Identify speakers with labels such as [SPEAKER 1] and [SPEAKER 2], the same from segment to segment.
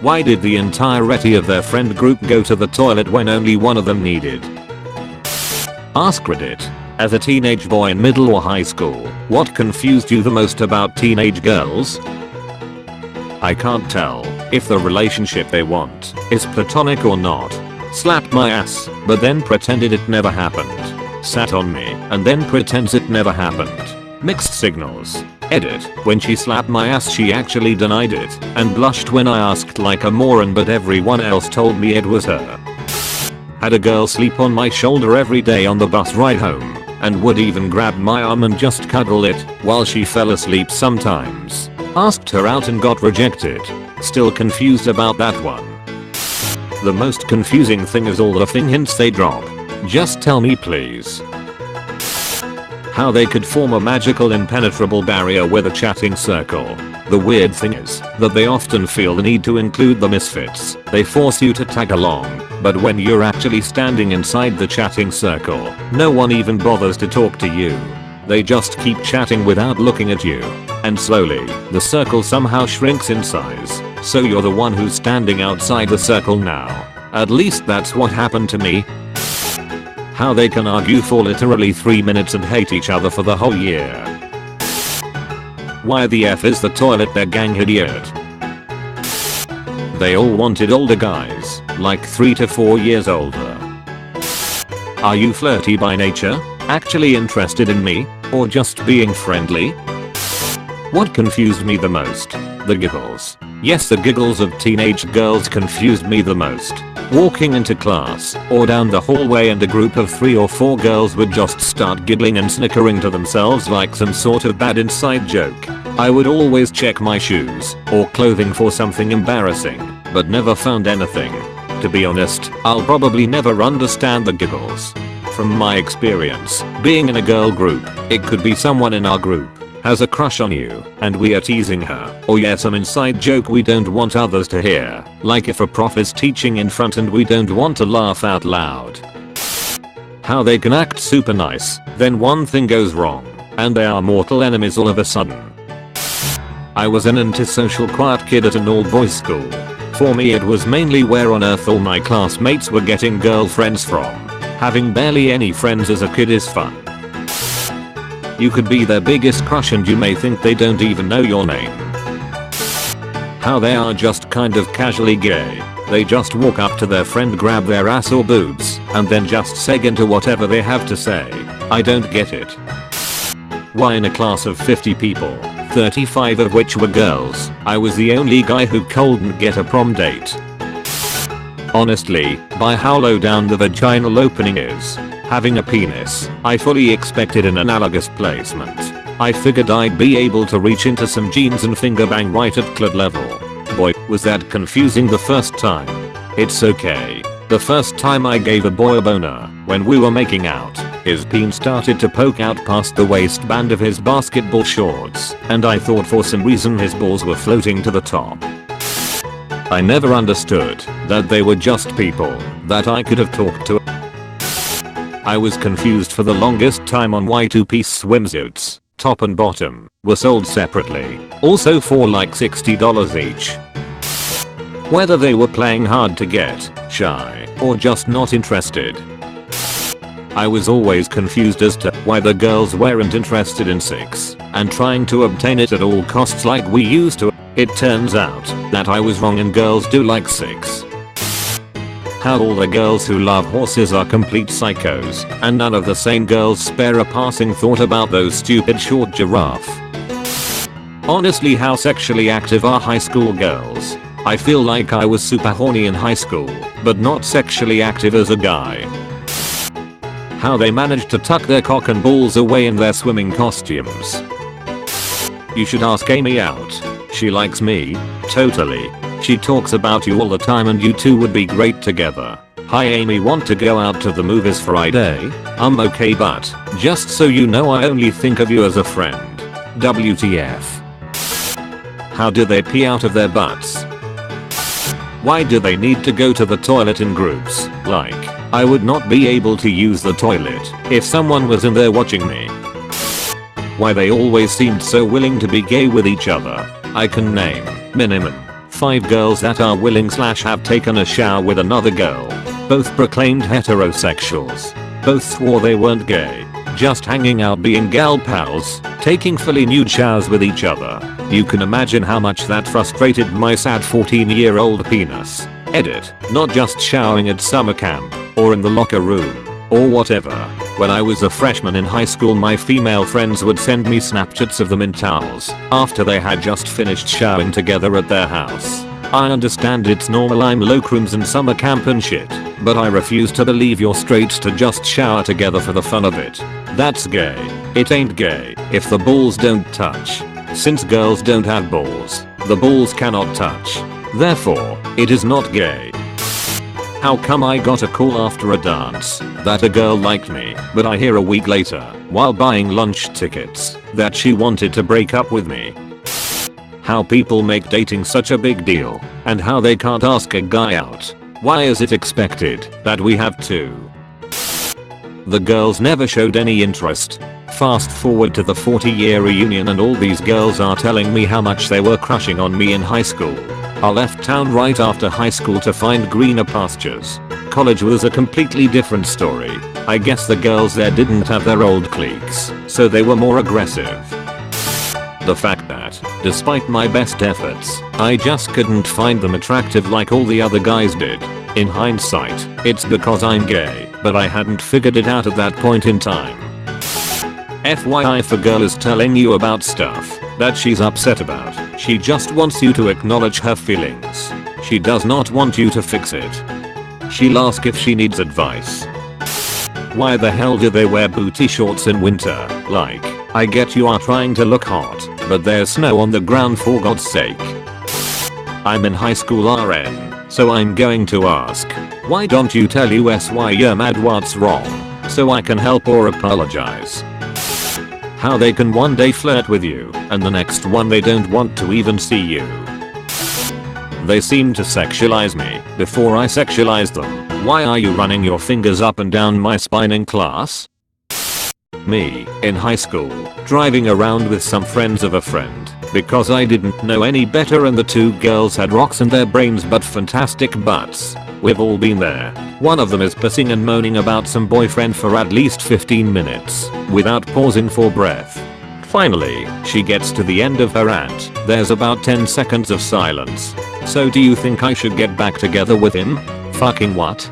[SPEAKER 1] Why did the entirety of their friend group go to the toilet when only one of them needed? Askreddit. As a teenage boy in middle or high school, what confused you the most about teenage girls? I can't tell if the relationship they want is platonic or not. Slapped my ass, but then pretended it never happened. Sat on me, and then pretends it never happened. Mixed signals. Edit. When she slapped my ass she actually denied it, and blushed when I asked like a moron, but everyone else told me it was her. Had a girl sleep on my shoulder every day on the bus ride home, and would even grab my arm and just cuddle it while she fell asleep sometimes. Asked her out and got rejected. Still confused about that one. The most confusing thing is all the thing hints they drop. Just tell me please. How they could form a magical impenetrable barrier with a chatting circle. The weird thing is that they often feel the need to include the misfits. They force you to tag along, but when you're actually standing inside the chatting circle, no one even bothers to talk to you. They just keep chatting without looking at you. And slowly, the circle somehow shrinks in size, so you're the one who's standing outside the circle now. At least that's what happened to me. How they can argue for literally 3 minutes and hate each other for the whole year. Why the F is the toilet their gang idiot? They all wanted older guys, like 3 to 4 years older. Are you flirty by nature? Actually interested in me? Or just being friendly? What confused me the most? The giggles. Yes, the giggles of teenage girls confused me the most. Walking into class or down the hallway and a group of 3 or 4 girls would just start giggling and snickering to themselves like some sort of bad inside joke. I would always check my shoes or clothing for something embarrassing, but never found anything. To be honest, I'll probably never understand the giggles. From my experience, being in a girl group, it could be someone in our group has a crush on you, and we are teasing her, or yeah, some inside joke we don't want others to hear, like if a prof is teaching in front and we don't want to laugh out loud. How they can act super nice, then one thing goes wrong, and they are mortal enemies all of a sudden. I was an antisocial quiet kid at an all-boys school. For me it was mainly where on earth all my classmates were getting girlfriends from. Having barely any friends as a kid is fun. You could be their biggest crush and you may think they don't even know your name. How they are just kind of casually gay. They just walk up to their friend, grab their ass or boobs, and then just seg into whatever they have to say. I don't get it. Why in a class of 50 people, 35 of which were girls, I was the only guy who couldn't get a prom date? Honestly, by how low down the vaginal opening is, having a penis, I fully expected an analogous placement. I figured I'd be able to reach into some jeans and finger bang right at clit level. Boy, was that confusing the first time. It's okay. The first time I gave a boy a boner, when we were making out, his peen started to poke out past the waistband of his basketball shorts, and I thought for some reason his balls were floating to the top. I never understood that they were just people that I could have talked to. I was confused for the longest time on why 2-piece swimsuits, top and bottom, were sold separately, also for like $60 each. Whether they were playing hard to get, shy, or just not interested. I was always confused as to why the girls weren't interested in sex and trying to obtain it at all costs like we used to. It turns out that I was wrong and girls do like sex. How all the girls who love horses are complete psychos, and none of the sane girls spare a passing thought about those stupid short giraffe. Honestly, how sexually active are high school girls? I feel like I was super horny in high school, but not sexually active as a guy. How they managed to tuck their cock and balls away in their swimming costumes. You should ask Amy out. She likes me. Totally. She talks about you all the time and you two would be great together. Hi Amy, want to go out to the movies Friday? I'm okay, but just so you know I only think of you as a friend. WTF. How do they pee out of their butts? Why do they need to go to the toilet in groups? Like, I would not be able to use the toilet if someone was in there watching me. Why they always seemed so willing to be gay with each other. I can name minimum 5 girls that are willing / have taken a shower with another girl. Both proclaimed heterosexuals. Both swore they weren't gay. Just hanging out being gal pals, taking fully nude showers with each other. You can imagine how much that frustrated my sad 14-year-old penis. Edit. Not just showering at summer camp, or in the locker room, or whatever. When I was a freshman in high school, my female friends would send me Snapchats of them in towels after they had just finished showering together at their house. I understand it's normal I'm locrooms and summer camp and shit, but I refuse to believe you're straight to just shower together for the fun of it. That's gay. It ain't gay if the balls don't touch. Since girls don't have balls, the balls cannot touch. Therefore, it is not gay. How come I got a call after a dance that a girl liked me, but I hear a week later, while buying lunch tickets, that she wanted to break up with me? How people make dating such a big deal, and how they can't ask a guy out. Why is it expected that we have to? The girls never showed any interest. Fast forward to the 40-year reunion and all these girls are telling me how much they were crushing on me in high school. I left town right after high school to find greener pastures. College was a completely different story. I guess the girls there didn't have their old cliques, so they were more aggressive. The fact that, despite my best efforts, I just couldn't find them attractive like all the other guys did. In hindsight, it's because I'm gay, but I hadn't figured it out at that point in time. FYI, if a girl is telling you about stuff that she's upset about, she just wants you to acknowledge her feelings. She does not want you to fix it. She'll ask if she needs advice. Why the hell do they wear booty shorts in winter? Like, I get you are trying to look hot, but there's snow on the ground for God's sake. I'm in high school RN, so I'm going to ask, why don't you tell us why you're mad, what's wrong, so I can help or apologize? How they can one day flirt with you, and the next one they don't want to even see you. They seem to sexualize me before I sexualize them. Why are you running your fingers up and down my spine in class? Me, in high school, driving around with some friends of a friend, because I didn't know any better and the two girls had rocks in their brains but fantastic butts. We've all been there. One of them is pissing and moaning about some boyfriend for at least 15 minutes, without pausing for breath. Finally, she gets to the end of her rant. There's about 10 seconds of silence. So do you think I should get back together with him? Fucking what?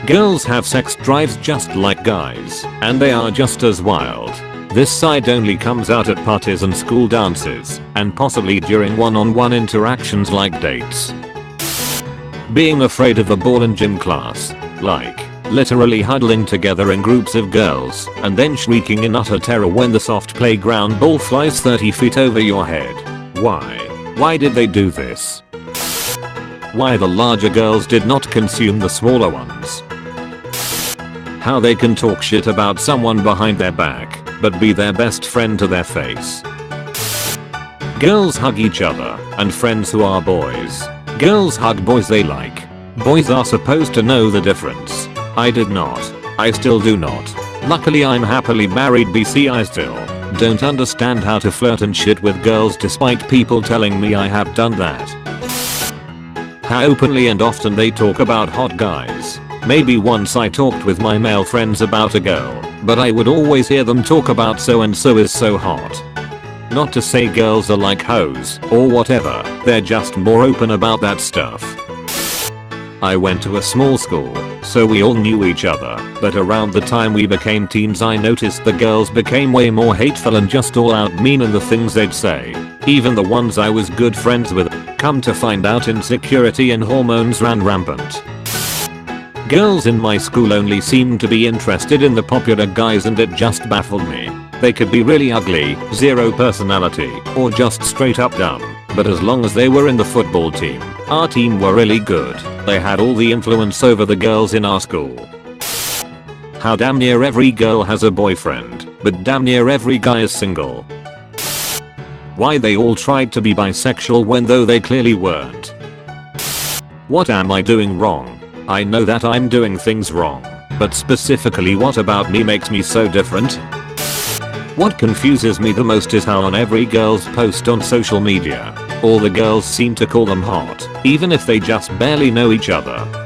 [SPEAKER 1] Girls have sex drives just like guys, and they are just as wild. This side only comes out at parties and school dances, and possibly during one-on-one interactions like dates. Being afraid of a ball in gym class, like literally huddling together in groups of girls, and then shrieking in utter terror when the soft playground ball flies 30 feet over your head. Why? Why did they do this? Why the larger girls did not consume the smaller ones? How they can talk shit about someone behind their back, but be their best friend to their face. Girls hug each other, and friends who are boys. Girls hug boys they like. Boys are supposed to know the difference. I did not. I still do not. Luckily I'm happily married BC. I still don't understand how to flirt and shit with girls despite people telling me I have done that. How openly and often they talk about hot guys. Maybe once I talked with my male friends about a girl, but I would always hear them talk about so and so is so hot. Not to say girls are like hoes or whatever, they're just more open about that stuff. I went to a small school, so we all knew each other, but around the time we became teens I noticed the girls became way more hateful and just all out mean in the things they'd say. Even the ones I was good friends with. Come to find out insecurity and hormones ran rampant. Girls in my school only seemed to be interested in the popular guys and it just baffled me. They could be really ugly, zero personality, or just straight up dumb, but as long as they were in the football team, our team were really good. They had all the influence over the girls in our school. How damn near every girl has a boyfriend, but damn near every guy is single. Why they all tried to be bisexual when though they clearly weren't. What am I doing wrong? I know that I'm doing things wrong, but specifically what about me makes me so different? What confuses me the most is how on every girl's post on social media, All the girls seem to call them hot, even if they just barely know each other.